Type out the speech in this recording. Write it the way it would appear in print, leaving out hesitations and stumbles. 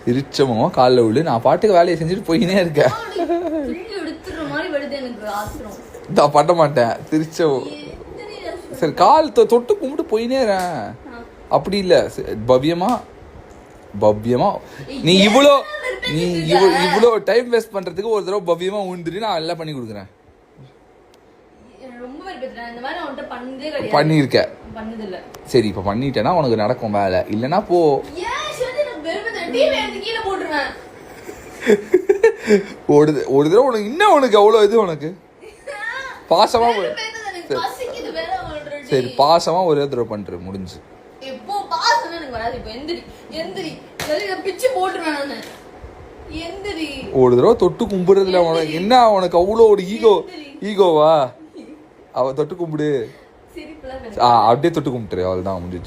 திருச்சமா காலில் விழு. நான் பாட்டுக்கு வேலையை செஞ்சுட்டு போயினே இருக்கேன். நான் பண்ண மாட்டேன். திருச்சம் சரி கால் தொட்டு கும்பிட்டு போயினே இருக்கேன். அப்படி இல்லை பவ்யமா நீ இவ்வளோ டைம் வேஸ்ட் பண்றதுக்கு ஒரு தடவை பவ்யமா உண்டுட்டு நான் எல்லாம் பண்ணி கொடுக்குறேன். பண்ணிருக்க சரி இப்ப பண்ணிட்டேன்னா உனக்கு நடக்கும் வேலை. இல்லைன்னா போ. ஒரு தடவை உனக்கு இன்னும் உனக்கு அவ்வளோ இது உனக்கு பாசமா சரி பாசமா ஒரே தடவை பண்ற முடிஞ்சு. ஒரு தடவை தொட்டு கும்பிடுறதுல உனக்கு என்ன உனக்கு அவ்வளோ ஒரு ஈகோவா? அவ தொட்டு கும்பிடு. அப்படியே தொட்டு கும்பிட்டுரு. அவள் தான் முடிஞ்சு.